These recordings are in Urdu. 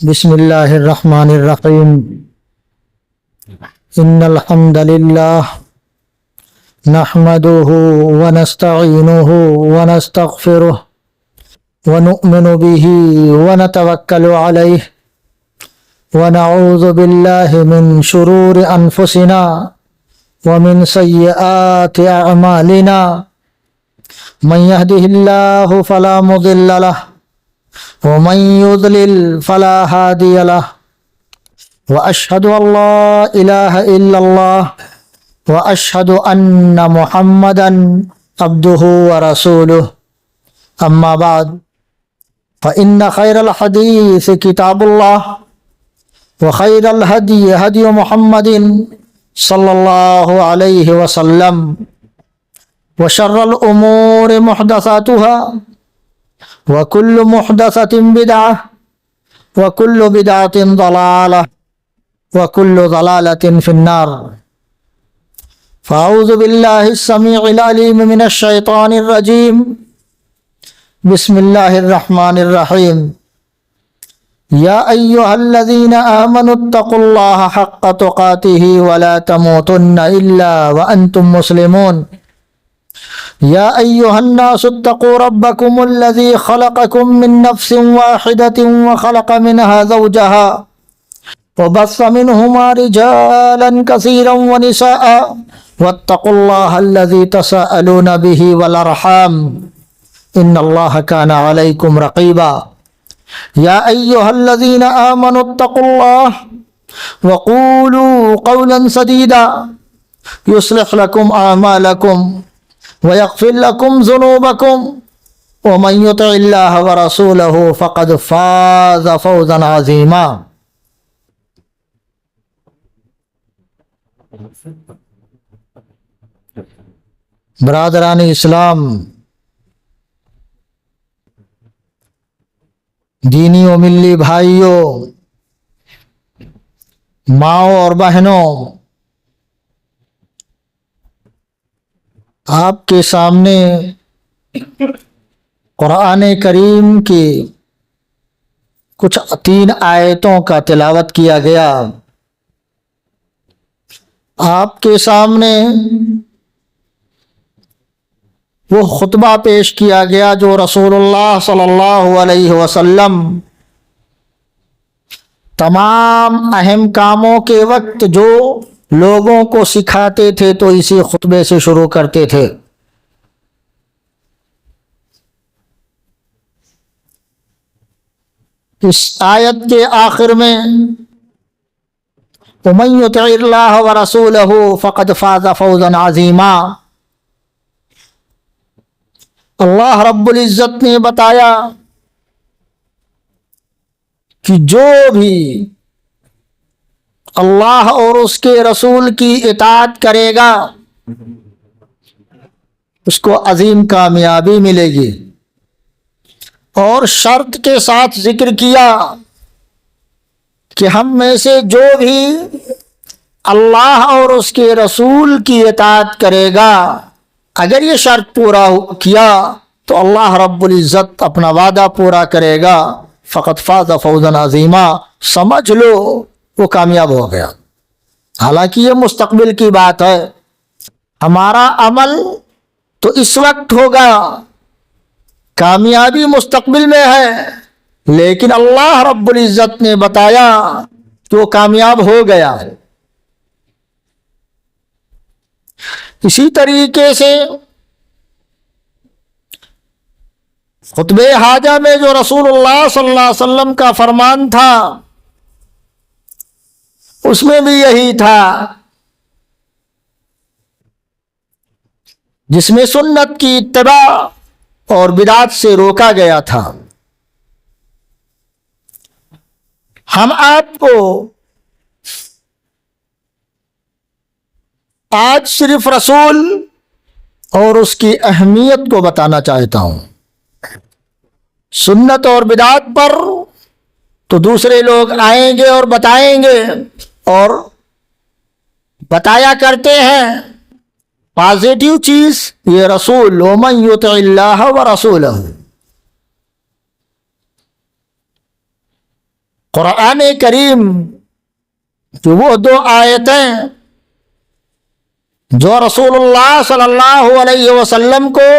بسم اللہ الرحمن الرحیم ان الحمد للہ نحمده ونستعینه ونستغفره ونؤمن به ونتوکل علیہ ونعوذ باللہ من شرور انفسنا ومن سیئات اعمالنا من يهده الله فلا مضل له ومن يضلل فلا هادي له وأشهد أن لا إله إلا الله وأشهد أن محمدا عبده ورسوله أما بعد فإن خير الحديث كتاب الله وخير الهدي هدي محمد صلى الله عليه وسلم وشر الأمور محدثاتها وكل محدثة بدعة وكل بدعة ضلالة وكل ضلالة في النار فأعوذ بالله السميع العليم من الشيطان الرجيم بسم الله الرحمن الرحيم يا أيها الذين آمنوا اتقوا الله حق تقاته ولا تموتن إلا وأنتم مسلمون يا أيها الناس اتقوا ربكم الذي خلقكم من نفس واحدة وخلق منها زوجها وبث منهما رجالا كثيرا ونساء واتقوا الله الذي تساءلون به والأرحام إن الله كان عليكم رقيبا يا أيها الذين آمنوا اتقوا الله وقولوا قولا سديدا يصلح لكم أعمالكم ويغفر لكم ذنوبكم ومن يطع الله ورسوله فقد فاز فوزا عظيما برادران اسلام، دینی و ملی بھائیوں، ماؤں اور بہنوں، آپ کے سامنے قرآن کریم کی کچھ 3 آیتوں کا تلاوت کیا گیا۔ آپ کے سامنے وہ خطبہ پیش کیا گیا جو رسول اللہ صلی اللہ علیہ وسلم تمام اہم کاموں کے وقت جو لوگوں کو سکھاتے تھے تو اسی خطبے سے شروع کرتے تھے۔ اس آیت کے آخر میں وَمَن يُطِعِ اللَّهَ وَرَسُولَهُ فَقَدْ فَازَ فَوْزًا عَظِيمًا، اللہ رب العزت نے بتایا کہ جو بھی اللہ اور اس کے رسول کی اطاعت کرے گا اس کو عظیم کامیابی ملے گی، اور شرط کے ساتھ ذکر کیا کہ ہم میں سے جو بھی اللہ اور اس کے رسول کی اطاعت کرے گا، اگر یہ شرط پورا کیا تو اللہ رب العزت اپنا وعدہ پورا کرے گا۔ فقط فاز فوزا عظیما، سمجھ لو وہ کامیاب ہو گیا۔ حالانکہ یہ مستقبل کی بات ہے، ہمارا عمل تو اس وقت ہوگا، کامیابی مستقبل میں ہے، لیکن اللہ رب العزت نے بتایا کہ وہ کامیاب ہو گیا۔ اسی طریقے سے خطبہ حاجہ میں جو رسول اللہ صلی اللہ علیہ وسلم کا فرمان تھا اس میں بھی یہی تھا، جس میں سنت کی اتباع اور بدعت سے روکا گیا تھا۔ ہم آپ کو آج صرف رسول اور اس کی اہمیت کو بتانا چاہتا ہوں۔ سنت اور بدعت پر تو دوسرے لوگ آئیں گے اور بتائیں گے، اور بتایا کرتے ہیں۔ پازیٹیو چیز یہ رسول وَمَن يُطِعِ اللَّهَ وَرَسُولَهُ، قرآن کریم جو وہ 2 آیتیں جو رسول اللہ صلی اللہ علیہ وسلم کو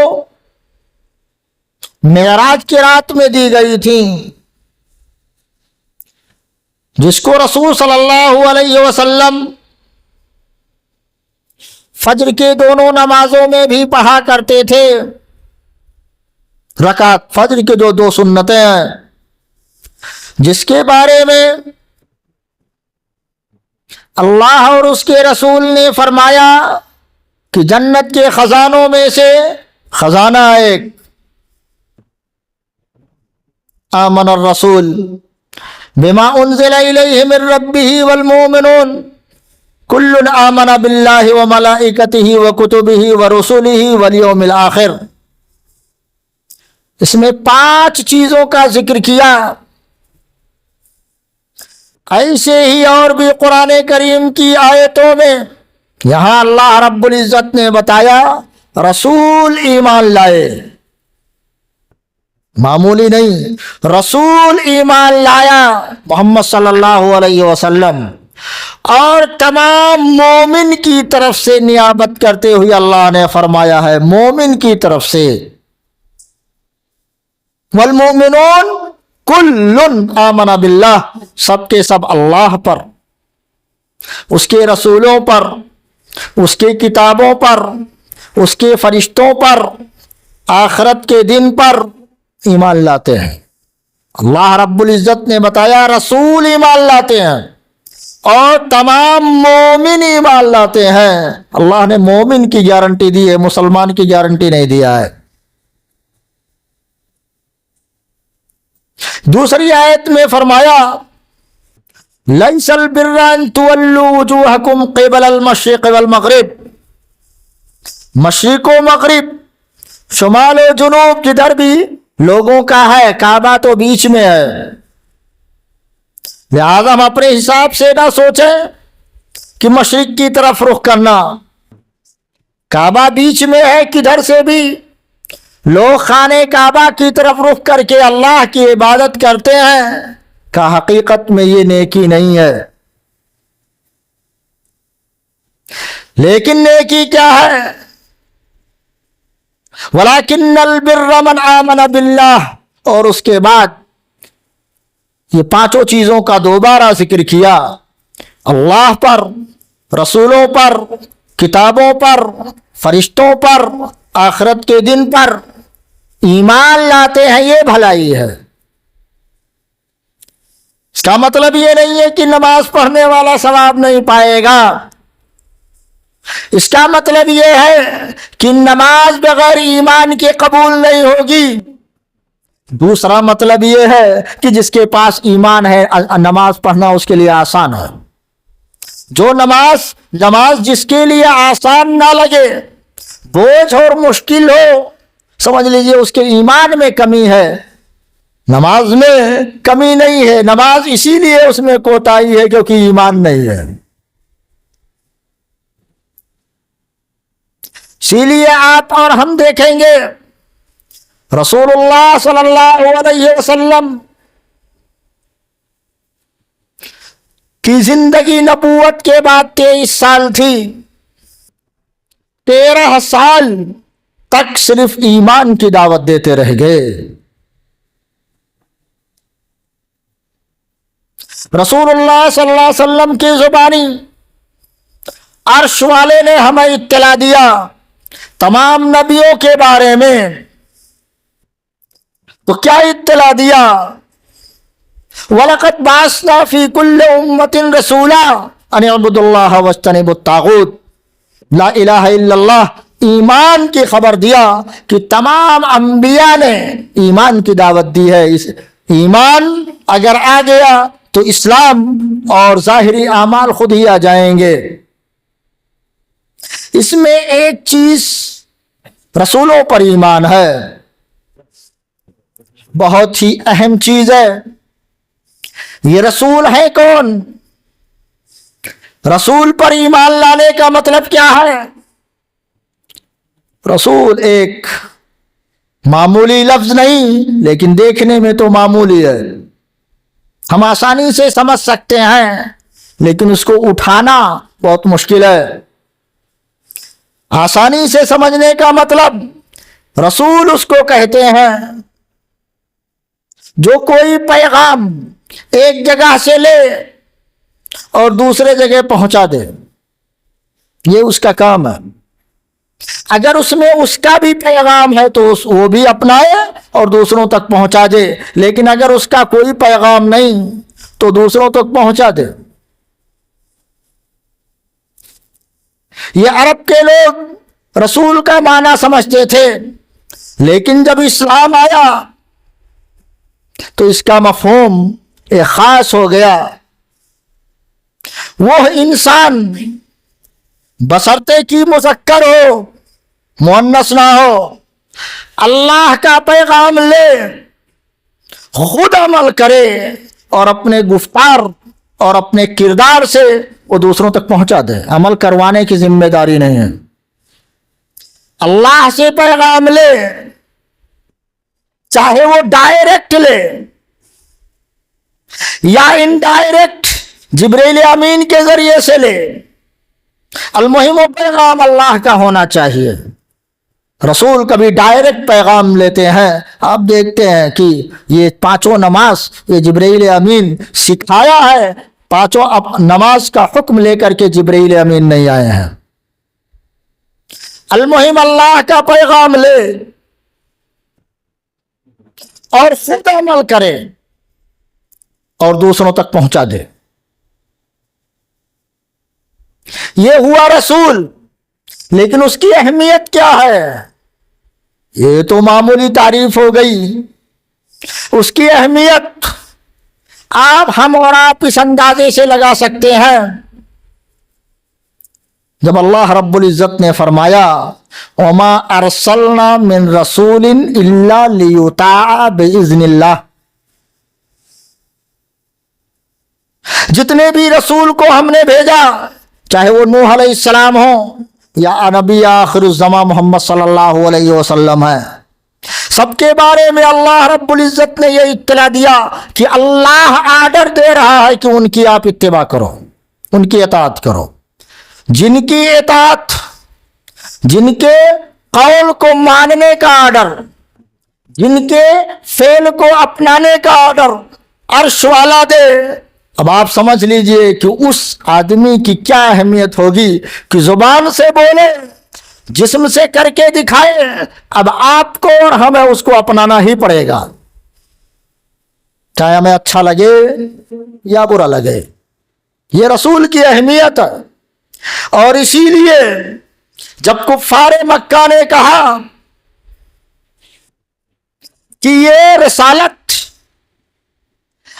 معراج کی رات میں دی گئی تھیں، جس کو رسول صلی اللہ علیہ وسلم فجر کے دونوں نمازوں میں بھی پڑھا کرتے تھے، رکعت فجر کے جو 2 سنتیں ہیں، جس کے بارے میں اللہ اور اس کے رسول نے فرمایا کہ جنت کے خزانوں میں سے خزانہ ایک، آمن الرسول بما انزل الیہ من ربہ والمؤمنون کل آمن باللہ وملائکتہ وکتبہ ورسلہ والیوم الآخر۔ اس میں 5 چیزوں کا ذکر کیا۔ ایسے ہی اور بھی قرآن کریم کی آیتوں میں یہاں اللہ رب العزت نے بتایا رسول ایمان لائے، معمولی نہیں، رسول ایمان لایا محمد صلی اللہ علیہ وسلم، اور تمام مومن کی طرف سے نیابت کرتے ہوئے اللہ نے فرمایا ہے مومن کی طرف سے، والمؤمنون کل آمن باللہ، سب کے سب اللہ پر، اس کے رسولوں پر، اس کے کتابوں پر، اس کے فرشتوں پر، آخرت کے دن پر ایمان لاتے ہیں۔ اللہ رب العزت نے بتایا رسول ایمان لاتے ہیں اور تمام مومن ایمان لاتے ہیں۔ اللہ نے مومن کی گارنٹی دی ہے، مسلمان کی گارنٹی نہیں دیا ہے۔ دوسری آیت میں فرمایا لیس البر ان تولوا وجوہکم قبل المشرق والمغرب، مشرق و مغرب، شمال و جنوب جدھر بھی لوگوں کا ہے، کعبہ تو بیچ میں ہے، لہذا ہم اپنے حساب سے نہ سوچیں کہ مشرق کی طرف رخ کرنا، کعبہ بیچ میں ہے، کدھر سے بھی لوگ خانہ کعبہ کی طرف رخ کر کے اللہ کی عبادت کرتے ہیں، کہ حقیقت میں یہ نیکی نہیں ہے۔ لیکن نیکی کیا ہے؟ وَلَكِنَّ الْبِرَّ مَنْ آمَنَ بِاللَّهِ، اور اس کے بعد یہ 5 چیزوں کا دوبارہ ذکر کیا، اللہ پر، رسولوں پر، کتابوں پر، فرشتوں پر، آخرت کے دن پر ایمان لاتے ہیں، یہ بھلائی ہے۔ اس کا مطلب یہ نہیں ہے کہ نماز پڑھنے والا ثواب نہیں پائے گا، اس کا مطلب یہ ہے کہ نماز بغیر ایمان کے قبول نہیں ہوگی۔ دوسرا مطلب یہ ہے کہ جس کے پاس ایمان ہے نماز پڑھنا اس کے لیے آسان ہے۔ جو نماز جس کے لیے آسان نہ لگے، بوجھ اور مشکل ہو، سمجھ لیجئے اس کے ایمان میں کمی ہے۔ نماز میں کمی نہیں ہے، نماز اسی لیے اس میں کوتاہی ہے کیونکہ ایمان نہیں ہے۔ اسی لیے آپ اور ہم دیکھیں گے رسول اللہ صلی اللہ علیہ وسلم کی زندگی نبوت کے بعد 23 سال تھی، 13 سال تک صرف ایمان کی دعوت دیتے رہ گئے۔ رسول اللہ صلی اللہ علیہ وسلم کی زبانی عرش والے نے ہمیں اطلاع دیا تمام نبیوں کے بارے میں، تو کیا اطلاع دیا؟ وَلَقَدْ بَعَثْنَا فِي كُلِّ أُمَّةٍ رَسُولًا أَنِ اعْبُدُوا اللَّهَ وَاجْتَنِبُوا الطَّاغُوتَ، لا الہ الا اللہ، ایمان کی خبر دیا کہ تمام انبیاء نے ایمان کی دعوت دی ہے۔ ایمان اگر آ گیا تو اسلام اور ظاہری اعمال خود ہی آ جائیں گے۔ اس میں ایک چیز رسولوں پر ایمان ہے، بہت ہی اہم چیز ہے۔ یہ رسول ہے کون؟ رسول پر ایمان لانے کا مطلب کیا ہے؟ رسول ایک معمولی لفظ نہیں، لیکن دیکھنے میں تو معمولی ہے۔ ہم آسانی سے سمجھ سکتے ہیں لیکن اس کو اٹھانا بہت مشکل ہے۔ آسانی سے سمجھنے کا مطلب رسول اس کو کہتے ہیں جو کوئی پیغام ایک جگہ سے لے اور دوسرے جگہ پہنچا دے، یہ اس کا کام ہے۔ اگر اس میں اس کا بھی پیغام ہے تو وہ بھی اپنائے اور دوسروں تک پہنچا دے، لیکن اگر اس کا کوئی پیغام نہیں تو دوسروں تک پہنچا دے۔ یہ عرب کے لوگ رسول کا معنی سمجھتے تھے، لیکن جب اسلام آیا تو اس کا مفہوم ایک خاص ہو گیا۔ وہ انسان بشرطے کی مذکر ہو مؤنث نہ ہو، اللہ کا پیغام لے، خود عمل کرے اور اپنے گفتار اور اپنے کردار سے وہ دوسروں تک پہنچا دے۔ عمل کروانے کی ذمہ داری نہیں ہے۔ اللہ سے پیغام لے، چاہے وہ ڈائریکٹ لے یا انڈائریکٹ جبرائیل امین کے ذریعے سے لے، المہم و پیغام اللہ کا ہونا چاہیے۔ رسول کبھی ڈائریکٹ پیغام لیتے ہیں، آپ دیکھتے ہیں کہ یہ پانچوں نماز یہ جبرائیل امین سکھایا ہے، پانچوں نماز کا حکم لے کر کے جبرائیل امین نہیں آئے ہیں۔ المہم اللہ کا پیغام لے اور خود عمل کرے اور دوسروں تک پہنچا دے، یہ ہوا رسول۔ لیکن اس کی اہمیت کیا ہے؟ یہ تو معمولی تعریف ہو گئی۔ اس کی اہمیت ہم اور آپ اس اندازے سے لگا سکتے ہیں، جب اللہ رب العزت نے فرمایا وَمَا أَرْسَلْنَا مِن رَسُولٍ إِلَّا لِيُطَاعَ بِإِذْنِ اللَّهِ، جتنے بھی رسول کو ہم نے بھیجا، چاہے وہ نوح علیہ السلام ہو یا نبی آخر الزمان محمد صلی اللہ علیہ وسلم ہے، سب کے بارے میں اللہ رب العزت نے یہ اطلاع دیا کہ اللہ آرڈر دے رہا ہے کہ ان کی آپ اتباع کرو، ان کی اطاعت کرو۔ جن کی اطاعت، جن کے قول کو ماننے کا آرڈر، جن کے فعل کو اپنانے کا آرڈر عرش والا دے، اب آپ سمجھ لیجئے کہ اس آدمی کی کیا اہمیت ہوگی کہ زبان سے بولے، جسم سے کر کے دکھائے۔ اب آپ کو اور ہمیں اس کو اپنانا ہی پڑے گا، چاہے ہمیں اچھا لگے یا برا لگے۔ یہ رسول کی اہمیت ہے۔ اور اسی لیے جب کفار مکہ نے کہا کہ یہ رسالت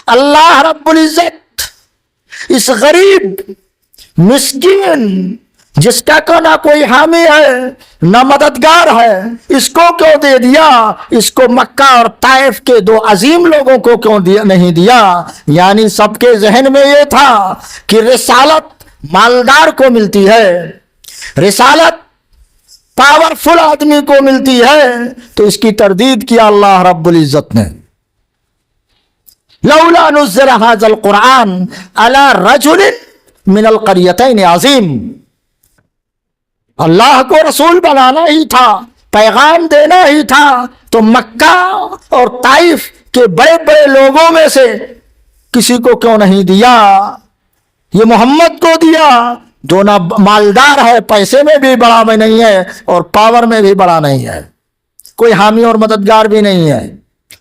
اللہ رب العزت اس غریب مسکین جس کا نہ کوئی حامی ہے نہ مددگار ہے، اس کو کیوں دے دیا؟ اس کو مکہ اور طائف کے دو عظیم لوگوں کو کیوں نہیں دیا؟ یعنی سب کے ذہن میں یہ تھا کہ رسالت مالدار کو ملتی ہے، رسالت پاورفل آدمی کو ملتی ہے، تو اس کی تردید کیا اللہ رب العزت نے۔ لولا نزل هذا القرآن على رجل من القريتين عظیم، اللہ کو رسول بنانا ہی تھا، پیغام دینا ہی تھا، تو مکہ اور طائف کے بڑے بڑے لوگوں میں سے کسی کو کیوں نہیں دیا؟ یہ محمد کو دیا جو نہ مالدار ہے، پیسے میں بھی بڑا میں نہیں ہے اور پاور میں بھی بڑا نہیں ہے، کوئی حامی اور مددگار بھی نہیں ہے۔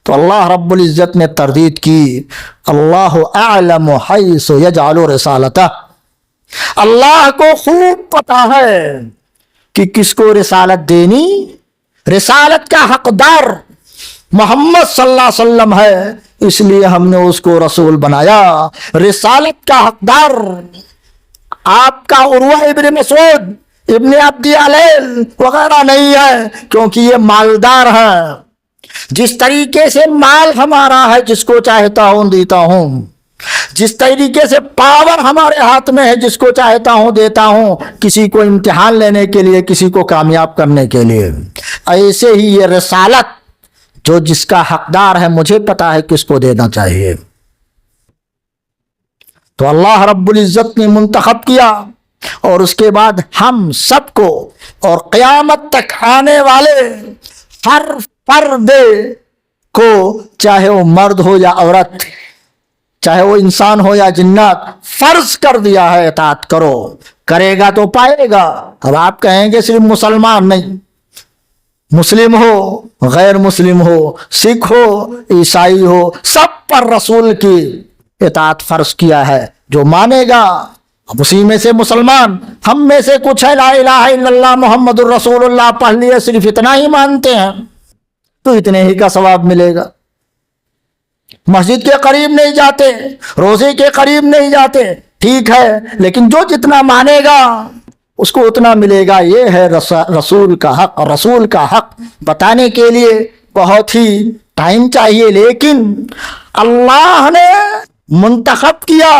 تو اللہ رب العزت نے تردید کی، اللہ اعلم حیث یجعل رسالتہ، اللہ کو خوب پتا ہے کہ کس کو رسالت دینی۔ رسالت کا حقدار محمد صلی اللہ علیہ وسلم ہے، اس لیے ہم نے اس کو رسول بنایا۔ رسالت کا حقدار آپ کا عروہ ابن مسعود، ابن عبد علیل وغیرہ نہیں ہے، کیونکہ یہ مالدار ہیں۔ جس طریقے سے مال ہمارا ہے، جس کو چاہتا ہوں دیتا ہوں، جس طریقے سے پاور ہمارے ہاتھ میں ہے، جس کو چاہتا ہوں دیتا ہوں، کسی کو امتحان لینے کے لیے، کسی کو کامیاب کرنے کے لیے، ایسے ہی یہ رسالت جو جس کا حقدار ہے، مجھے پتا ہے کس کو دینا چاہیے۔ تو اللہ رب العزت نے منتخب کیا، اور اس کے بعد ہم سب کو اور قیامت تک آنے والے ہر فرد کو، چاہے وہ مرد ہو یا عورت، چاہے وہ انسان ہو یا جنات، فرض کر دیا ہے اطاعت کرو، کرے گا تو پائے گا۔ اب آپ کہیں گے صرف مسلمان نہیں، مسلم ہو غیر مسلم ہو، سکھ ہو عیسائی ہو، سب پر رسول کی اطاعت فرض کیا ہے۔ جو مانے گا، اب اسی میں سے مسلمان ہم میں سے کچھ ہے لا الہ الا اللہ محمد الرسول اللہ پڑھ لیے، صرف اتنا ہی مانتے ہیں، تو اتنے ہی کا ثواب ملے گا۔ مسجد کے قریب نہیں جاتے، روزے کے قریب نہیں جاتے، ٹھیک ہے، لیکن جو جتنا مانے گا اس کو اتنا ملے گا۔ یہ ہے رسول کا حق۔ رسول کا حق بتانے کے لیے بہت ہی ٹائم چاہیے، لیکن اللہ نے منتخب کیا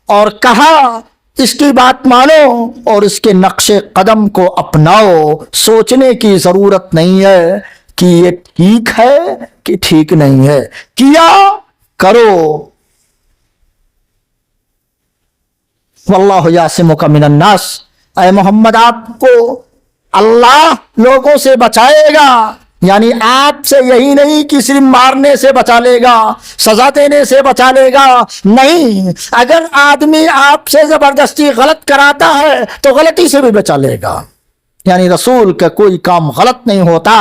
اور کہا اس کی بات مانو اور اس کے نقش قدم کو اپناؤ۔ سوچنے کی ضرورت نہیں ہے کہ یہ ٹھیک ہے کہ ٹھیک نہیں ہے، کیا کرو۔ واللہ یعصمک من الناس، اے محمد آپ کو اللہ لوگوں سے بچائے گا، یعنی آپ سے یہی نہیں کہ صرف مارنے سے بچا لے گا، سزا دینے سے بچا لے گا، نہیں، اگر آدمی آپ سے زبردستی غلط کراتا ہے تو غلطی سے بھی بچا لے گا۔ یعنی رسول کا کوئی کام غلط نہیں ہوتا،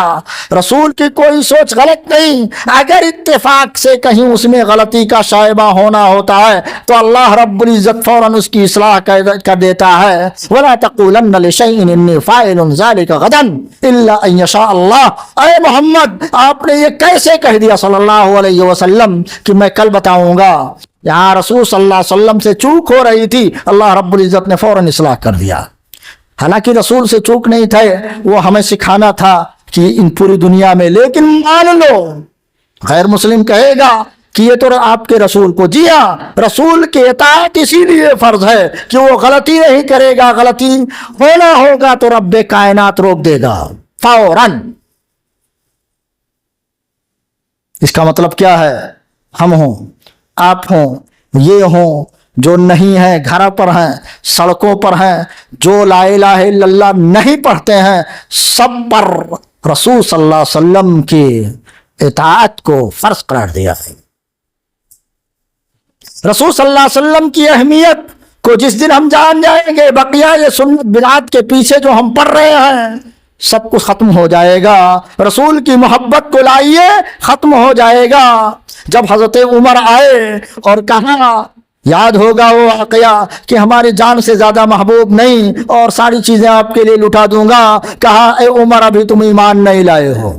رسول کی کوئی سوچ غلط نہیں، اگر اتفاق سے کہیں اس میں غلطی کا شائبہ ہونا ہوتا ہے تو اللہ رب العزت فوراً اس کی اصلاح کر دیتا ہے۔ وَلَا تَقُولَنَّ لِشَيْءٍ إِنِّي فَاعِلٌ ذَلِكَ غَدًا إِلَّا أَن يَشَاءَ اللَّهُ۔ اے محمد آپ نے یہ کیسے کہہ دیا صلی اللہ علیہ وسلم کہ میں کل بتاؤں گا؟ یہاں رسول صلی اللہ علیہ وسلم سے چوک ہو رہی تھی، اللہ رب العزت نے فوراً اصلاح کر دیا۔ حالانکہ رسول سے چوک نہیں تھے، وہ ہمیں سکھانا تھا کہ ان پوری دنیا میں، لیکن مان لو غیر مسلم کہے گا کہ یہ تو آپ کے رسول کو، جی ہاں، رسول کی اطاعت اسی لیے فرض ہے کہ وہ غلطی نہیں کرے گا، غلطی ہونا ہوگا تو رب کائنات روک دے گا فوراً۔ اس کا مطلب کیا ہے؟ ہم ہوں، آپ ہوں، یہ ہوں، جو نہیں ہیں گھر پر ہیں، سڑکوں پر ہیں، جو لا الہ الا اللہ نہیں پڑھتے ہیں، سب پر رسول صلی اللہ علیہ وسلم کی اطاعت کو فرض قرار دیا ہے۔ رسول صلی اللہ علیہ وسلم کی اہمیت کو جس دن ہم جان جائیں گے، بقیہ یہ سنت بدعات کے پیچھے جو ہم پڑھ رہے ہیں سب کچھ ختم ہو جائے گا۔ رسول کی محبت کو لائیے، ختم ہو جائے گا۔ جب حضرت عمر آئے اور کہا، یاد ہوگا وہ واقعہ کہ ہماری جان سے زیادہ محبوب نہیں اور ساری چیزیں آپ کے لیے لٹا دوں گا، کہا اے عمر ابھی تم ایمان نہیں لائے ہو،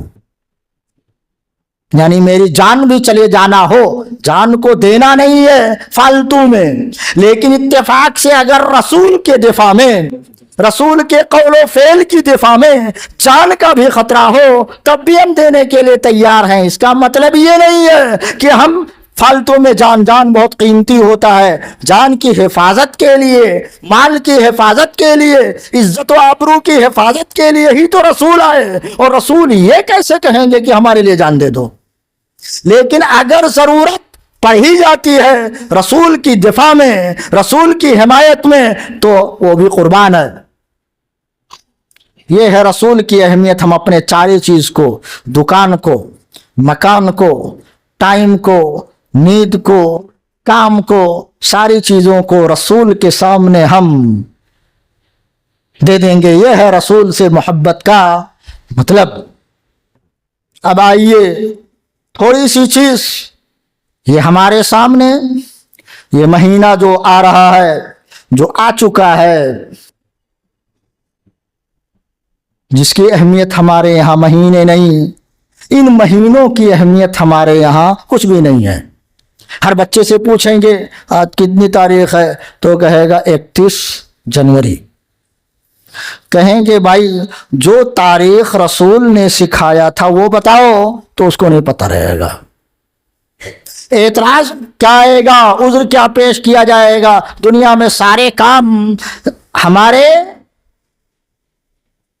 یعنی میری جان بھی چلے جانا ہو، جان کو دینا نہیں ہے فالتو میں، لیکن اتفاق سے اگر رسول کے دفاع میں، رسول کے قول و فعل کی دفاع میں جان کا بھی خطرہ ہو تب بھی ہم دینے کے لیے تیار ہیں۔ اس کا مطلب یہ نہیں ہے کہ ہم فالتو میں، جان بہت قیمتی ہوتا ہے، جان کی حفاظت کے لیے، مال کی حفاظت کے لیے، عزت و آبرو کی حفاظت کے لیے ہی تو رسول آئے، اور رسول یہ کیسے کہیں گے کہ ہمارے لیے جان دے دو؟ لیکن اگر ضرورت پڑ ہی جاتی ہے رسول کی دفاع میں، رسول کی حمایت میں، تو وہ بھی قربان ہے۔ یہ ہے رسول کی اہمیت۔ ہم اپنے چارے چیز کو، دکان کو، مکان کو، ٹائم کو، نیند کو، کام کو، ساری چیزوں کو رسول کے سامنے ہم دے دیں گے۔ یہ ہے رسول سے محبت کا مطلب۔ اب آئیے تھوڑی سی چیز، یہ ہمارے سامنے یہ مہینہ جو آ رہا ہے، جو آ چکا ہے، جس کی اہمیت ہمارے یہاں مہینے نہیں، ان مہینوں کی اہمیت ہمارے یہاں کچھ بھی نہیں ہے۔ ہر بچے سے پوچھیں گے آج کتنی تاریخ ہے تو کہے گا 31 جنوری۔ کہیں گے بھائی جو تاریخ رسول نے سکھایا تھا وہ بتاؤ، تو اس کو نہیں پتہ رہے گا۔ اعتراض کیا آئے گا، عذر کیا پیش کیا جائے گا؟ دنیا میں سارے کام ہمارے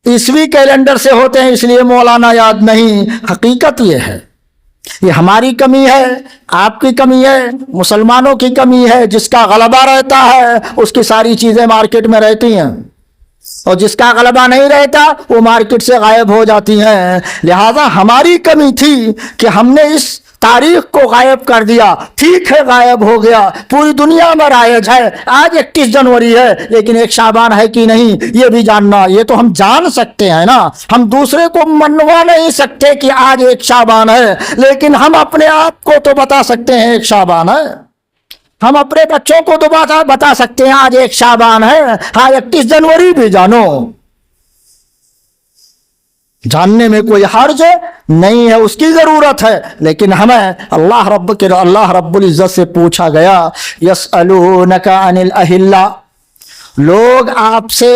عیسوی کیلنڈر سے ہوتے ہیں، اس لیے مولانا یاد نہیں۔ حقیقت یہ ہے یہ ہماری کمی ہے، آپ کی کمی ہے، مسلمانوں کی کمی ہے۔ جس کا غلبہ رہتا ہے اس کی ساری چیزیں مارکیٹ میں رہتی ہیں، اور جس کا غلبہ نہیں رہتا وہ مارکیٹ سے غائب ہو جاتی ہیں۔ لہذا ہماری کمی تھی کہ ہم نے اس تاریخ کو غائب کر دیا۔ ٹھیک ہے غائب ہو گیا، پوری دنیا میں رائج ہے، آج 31 جنوری ہے، لیکن 1 شعبان ہے کہ نہیں یہ بھی جاننا، یہ تو ہم جان سکتے ہیں نا۔ ہم دوسرے کو منوا نہیں سکتے کہ آج 1 شعبان ہے، لیکن ہم اپنے آپ کو تو بتا سکتے ہیں 1 شعبان ہے۔ ہم اپنے بچوں کو تو بتا سکتے ہیں آج 1 شعبان ہے، ہاں 31 جنوری بھی جانو۔ جاننے میں کوئی حرج نہیں ہے، اس کی ضرورت ہے، لیکن ہمیں اللہ رب العزت سے پوچھا گیا، یسألونک عن الاہلہ، لوگ آپ سے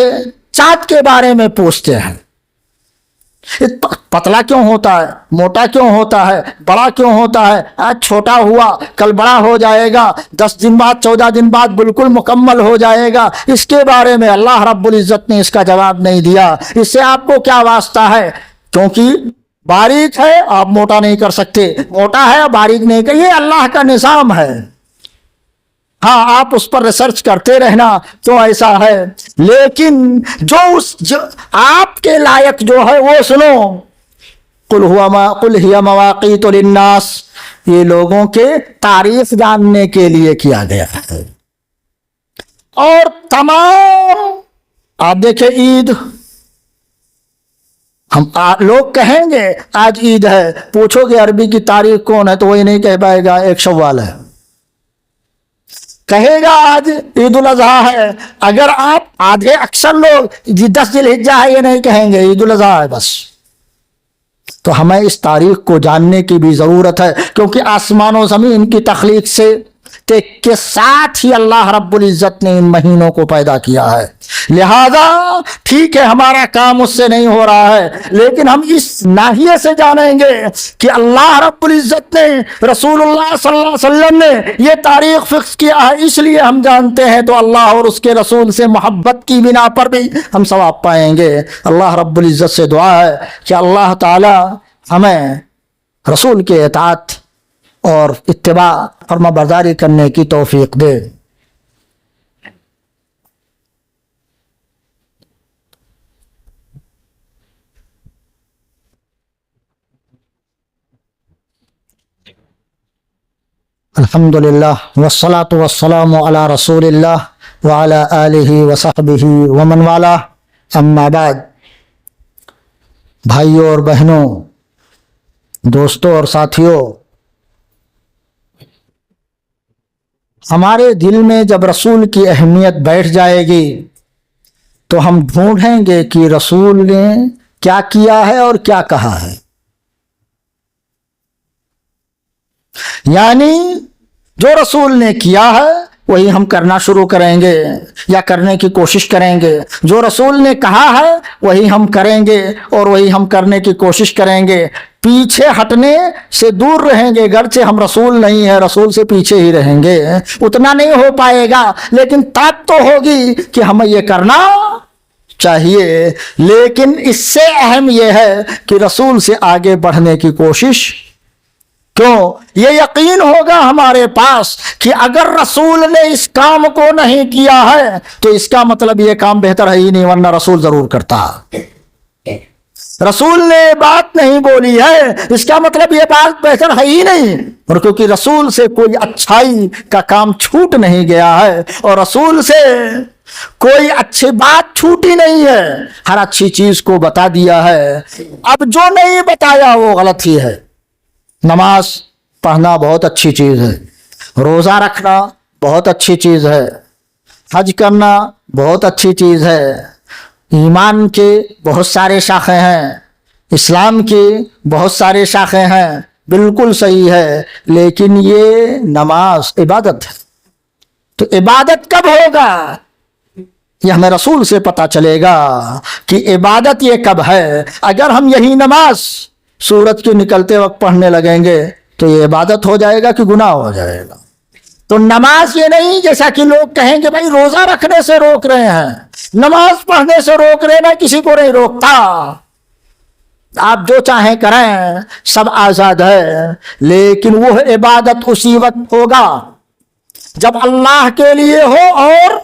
چاند کے بارے میں پوچھتے ہیں، پتلا کیوں ہوتا ہے، موٹا کیوں ہوتا ہے، بڑا کیوں ہوتا ہے، آج چھوٹا ہوا کل بڑا ہو جائے گا، 10 دن بعد 14 دن بعد بالکل مکمل ہو جائے گا۔ اس کے بارے میں اللہ رب العزت نے اس کا جواب نہیں دیا۔ اس سے آپ کو کیا واسطہ ہے؟ کیونکہ باریک ہے آپ موٹا نہیں کر سکتے، موٹا ہے باریک نہیں کر، یہ اللہ کا نظام ہے۔ ہاں آپ اس پر ریسرچ کرتے رہنا تو ایسا ہے، لیکن جو آپ کے لائق جو ہے وہ سنو، قل ہی مواقیت للناس، یہ لوگوں کے تاریخ جاننے کے لیے کیا گیا ہے۔ اور تمام آپ دیکھیں عید، ہم لوگ کہیں گے آج عید ہے، پوچھو کہ عربی کی تاریخ کون ہے تو وہی نہیں کہہ پائے گا 1 شوال ہے، کہے گا آج عید الاضحیٰ ہے۔ اگر آپ آدھے اکثر لوگ 10 ذی الحجہ ہے یہ نہیں کہیں گے، عید الاضحیٰ ہے بس۔ تو ہمیں اس تاریخ کو جاننے کی بھی ضرورت ہے، کیونکہ آسمان و زمین کی تخلیق سے کے ساتھ ہی اللہ رب العزت نے ان مہینوں کو پیدا کیا ہے۔ لہذا ٹھیک ہے ہمارا کام اس سے نہیں ہو رہا ہے، لیکن ہم اس ناحیے سے جانیں گے کہ اللہ رب العزت نے، رسول اللہ صلی اللہ علیہ وسلم نے یہ تاریخ فکس کیا ہے، اس لیے ہم جانتے ہیں، تو اللہ اور اس کے رسول سے محبت کی بنا پر بھی ہم ثواب پائیں گے۔ اللہ رب العزت سے دعا ہے کہ اللہ تعالی ہمیں رسول کے اطاعت اور اتباع فرما برداری کرنے کی توفیق دے۔ الحمدللہ والصلاة والسلام علی رسول اللہ وعلی آلہ وصحبہ ومن والہ، اما بعد۔ بھائیوں اور بہنوں، دوستوں اور ساتھیوں، ہمارے دل میں جب رسول کی اہمیت بیٹھ جائے گی تو ہم ڈھونڈیں گے کہ رسول نے کیا کیا ہے اور کیا کہا ہے۔ یعنی جو رسول نے کیا ہے وہی ہم کرنا شروع کریں گے یا کرنے کی کوشش کریں گے، جو رسول نے کہا ہے وہی ہم کریں گے اور وہی ہم کرنے کی کوشش کریں گے۔ پیچھے ہٹنے سے دور رہیں گے، گرچہ ہم رسول نہیں ہیں، رسول سے پیچھے ہی رہیں گے، اتنا نہیں ہو پائے گا، لیکن طاقت تو ہوگی کہ ہمیں یہ کرنا چاہیے۔ لیکن اس سے اہم یہ ہے کہ رسول سے آگے بڑھنے کی کوشش، کیوں؟ یہ یقین ہوگا ہمارے پاس کہ اگر رسول نے اس کام کو نہیں کیا ہے تو اس کا مطلب یہ کام بہتر ہے ہی نہیں، ورنہ رسول ضرور کرتا۔ رسول نے بات نہیں بولی ہے اس کا مطلب یہ بات بہتر ہے ہی نہیں، اور کیونکہ رسول سے کوئی اچھائی کا کام چھوٹ نہیں گیا ہے، اور رسول سے کوئی اچھی بات چھوٹی نہیں ہے، ہر اچھی چیز کو بتا دیا ہے۔ اب جو نہیں بتایا وہ غلط ہی ہے۔ نماز پڑھنا بہت اچھی چیز ہے، روزہ رکھنا بہت اچھی چیز ہے، حج کرنا بہت اچھی چیز ہے، ایمان کے بہت سارے شاخیں ہیں، اسلام کی بہت سارے شاخیں ہیں، بالکل صحیح ہے، لیکن یہ نماز عبادت ہے۔ تو عبادت کب ہوگا یہ ہمیں رسول سے پتہ چلے گا کہ عبادت یہ کب ہے۔ اگر ہم یہی نماز سورج کے نکلتے وقت پڑھنے لگیں گے تو یہ عبادت ہو جائے گا کہ گناہ ہو جائے گا۔ تو نماز یہ نہیں جیسا کہ لوگ کہیں کہ بھائی روزہ رکھنے سے روک رہے ہیں، نماز پڑھنے سے روک رہے ہیں، کسی کو نہیں روکتا۔ آپ جو چاہیں کریں، سب آزاد ہے، لیکن وہ عبادت اسی وقت ہوگا جب اللہ کے لیے ہو اور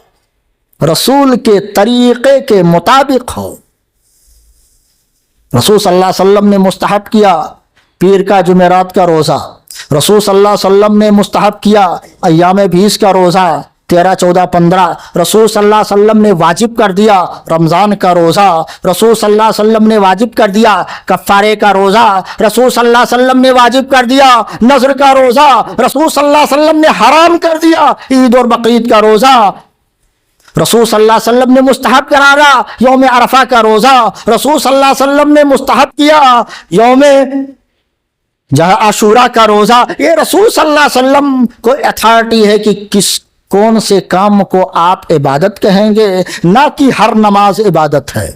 رسول کے طریقے کے مطابق ہو۔ رسول صلی اللہ علیہ وسلم نے مستحب کیا پیر کا جمعرات کا روزہ، رسول صلی اللہ علیہ وسلم نے مستحب کیا ایام 20 کا روزہ، 13، 14، 15۔ رسول صلی اللہ علیہ وسلم نے واجب کر دیا رمضان کا روزہ، رسول صلی اللہ علیہ وسلم نے واجب کر دیا کفارے کا روزہ، رسول صلی اللہ علیہ وسلم نے واجب کر دیا نذر کا روزہ، رسول صلی اللہ علیہ وسلم نے حرام کر دیا عید اور بقرعید کا روزہ، رسول صلی اللہ علیہ وسلم نے مستحب قرارا یوم عرفہ کا روزہ، رسول صلی اللہ علیہ وسلم نے مستحب کیا یوم عاشورہ کا روزہ۔ یہ رسول صلی اللہ علیہ وسلم کو اتھارٹی ہے کہ کون سے کام کو آپ عبادت کہیں گے، نہ کہ ہر نماز عبادت ہے،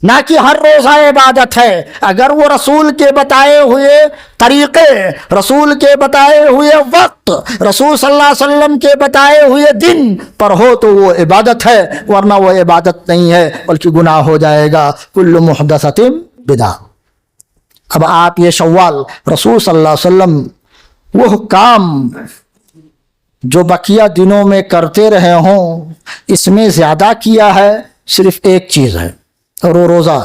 نہ کہ ہر روزہ عبادت ہے۔ اگر وہ رسول کے بتائے ہوئے طریقے، رسول کے بتائے ہوئے وقت، رسول صلی اللہ علیہ وسلم کے بتائے ہوئے دن پر ہو تو وہ عبادت ہے، ورنہ وہ عبادت نہیں ہے بلکہ گناہ ہو جائے گا۔ کل محدثۃ بدعہ۔ اب آپ یہ سوال، رسول صلی اللہ علیہ وسلم وہ کام جو بقیہ دنوں میں کرتے رہے ہوں، اس میں زیادہ کیا ہے، صرف ایک چیز ہے اور وہ روزہ،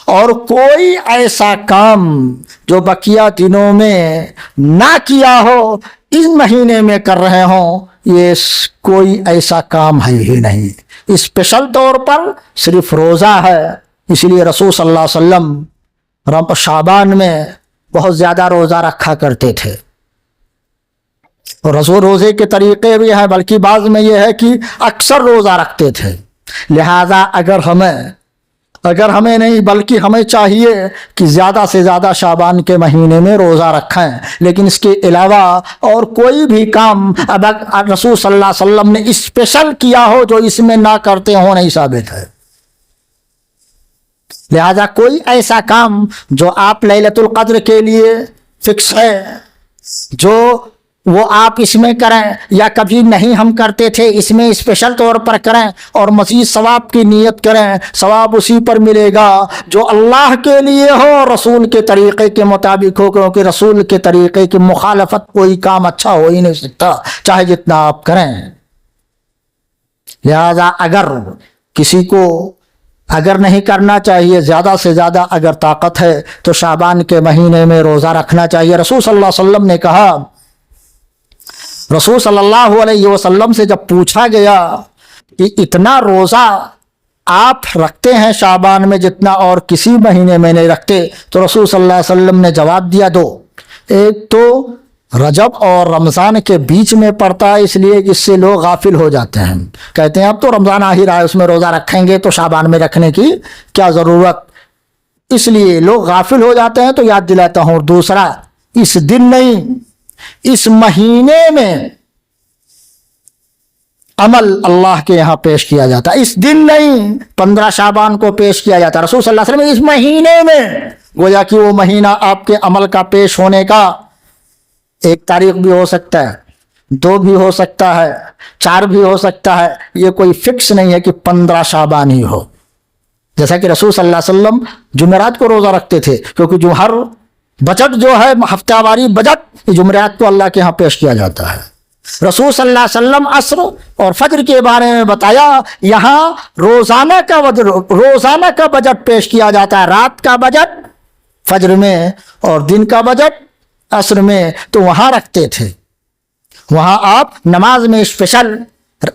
اور کوئی ایسا کام جو بقیہ دنوں میں نہ کیا ہو اس مہینے میں کر رہے ہوں، یہ کوئی ایسا کام ہے ہی نہیں۔ اسپیشل طور پر صرف روزہ ہے۔ اس لیے رسول صلی اللہ علیہ وسلم شعبان میں بہت زیادہ روزہ رکھا کرتے تھے، اور رسول روزے کے طریقے بھی ہیں، بلکہ بعض میں یہ ہے کہ اکثر روزہ رکھتے تھے۔ لہذا اگر ہمیں نہیں بلکہ ہمیں چاہیے کہ زیادہ سے زیادہ شعبان کے مہینے میں روزہ رکھیں، لیکن اس کے علاوہ اور کوئی بھی کام اب رسول صلی اللہ علیہ وسلم نے اسپیشل کیا ہو جو اس میں نہ کرتے ہوں نہیں ثابت ہے۔ لہذا کوئی ایسا کام جو آپ لیلۃ القدر کے لیے فکس ہے، جو وہ آپ اس میں کریں، یا کبھی نہیں ہم کرتے تھے اس میں اسپیشل طور پر کریں اور مزید ثواب کی نیت کریں، ثواب اسی پر ملے گا جو اللہ کے لیے ہو، رسول کے طریقے کے مطابق ہو، کیونکہ رسول کے طریقے کی مخالفت کوئی کام اچھا ہو ہی نہیں سکتا چاہے جتنا آپ کریں۔ لہذا اگر کسی کو اگر نہیں کرنا چاہیے، زیادہ سے زیادہ اگر طاقت ہے تو شعبان کے مہینے میں روزہ رکھنا چاہیے۔ رسول صلی اللہ علیہ وسلم نے کہا، رسول صلی اللہ علیہ وسلم سے جب پوچھا گیا کہ اتنا روزہ آپ رکھتے ہیں شعبان میں جتنا اور کسی مہینے میں نہیں رکھتے، تو رسول صلی اللہ علیہ وسلم نے جواب دیا دو، ایک تو رجب اور رمضان کے بیچ میں پڑتا ہے، اس لیے اس سے لوگ غافل ہو جاتے ہیں، کہتے ہیں اب تو رمضان آ ہی رہا ہے اس میں روزہ رکھیں گے تو شعبان میں رکھنے کی کیا ضرورت، اس لیے لوگ غافل ہو جاتے ہیں، تو یاد دلاتا ہوں۔ اور دوسرا، اس دن نہیں، اس مہینے میں عمل اللہ کے یہاں پیش کیا جاتا ہے، اس دن نہیں 15 شعبان کو پیش کیا جاتا ہے۔ رسول صلی اللہ علیہ وسلم اس مہینے میں، گویا کہ وہ مہینہ آپ کے عمل کا پیش ہونے کا ایک تاریخ بھی ہو سکتا ہے، 2 بھی ہو سکتا ہے، 4 بھی ہو سکتا ہے، یہ کوئی فکس نہیں ہے کہ 15 شعبان ہی ہو۔ جیسا کہ رسول صلی اللہ علیہ وسلم جمعرات کو روزہ رکھتے تھے، کیونکہ جو ہر بجٹ جو ہے ہفتہ واری بجٹ جمعرات کو اللہ کے ہاں پیش کیا جاتا ہے۔ رسول صلی اللہ علیہ وسلم عصر اور فجر کے بارے میں بتایا، یہاں روزانہ کا بجٹ پیش کیا جاتا ہے، رات کا بجٹ فجر میں اور دن کا بجٹ عصر میں، تو وہاں رکھتے تھے، وہاں آپ نماز میں اسپیشل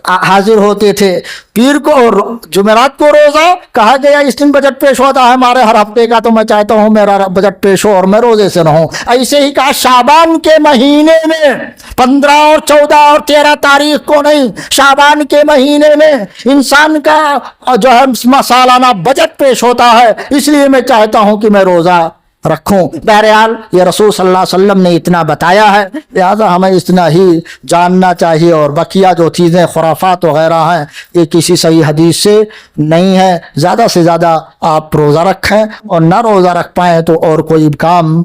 حاضر ہوتے تھے۔ پیر کو اور جمعرات کو روزہ کہا گیا، اس دن بجٹ پیش ہوتا ہے ہمارے ہر ہفتے کا، تو میں چاہتا ہوں میرا بجٹ پیش ہو اور میں روزے سے رہوں۔ ایسے ہی کہا شعبان کے مہینے میں 15 اور 14 اور 13 تاریخ کو نہیں، شعبان کے مہینے میں انسان کا جو ہے سالانہ بجٹ پیش ہوتا ہے، اس لیے میں چاہتا ہوں کہ میں روزہ رکھوں۔ بہرحال یہ رسول صلی اللہ علیہ وسلم نے اتنا بتایا ہے، لہذا ہمیں اتنا ہی جاننا چاہیے، اور بقیہ جو چیزیں خرافات وغیرہ ہیں یہ کسی صحیح حدیث سے نہیں ہے۔ زیادہ سے زیادہ آپ روزہ رکھیں، اور نہ روزہ رکھ پائیں تو اور کوئی کام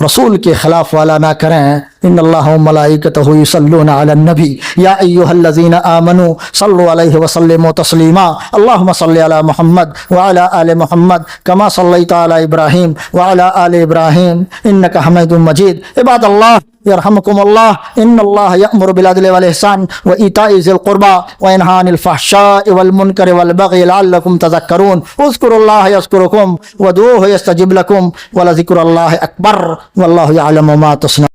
رسول کے خلاف والا نہ کریں. ان اللہ و ملائکتہ یصلون علی النبی یا ایھا الذین آمنوا صلوا علیہ وسلموا تسلیما. اللہم صل علی محمد وعلی آل محمد کما صلیت علی ابراہیم وعلی آل ابراہیم انک حمید مجید. عباد اللہ یرحمکم اللہ. ان اللہ یأمر بالعدل والإحسان وإیتاء ذی القربى وینہی عن الفحشاء والمنکر والبغی لعلکم تذکرون. اذکروا اللہ یذکرکم وادعوہ یستجب لکم ولذکر اللہ اکبر واللہ یعلم ما تصنعون.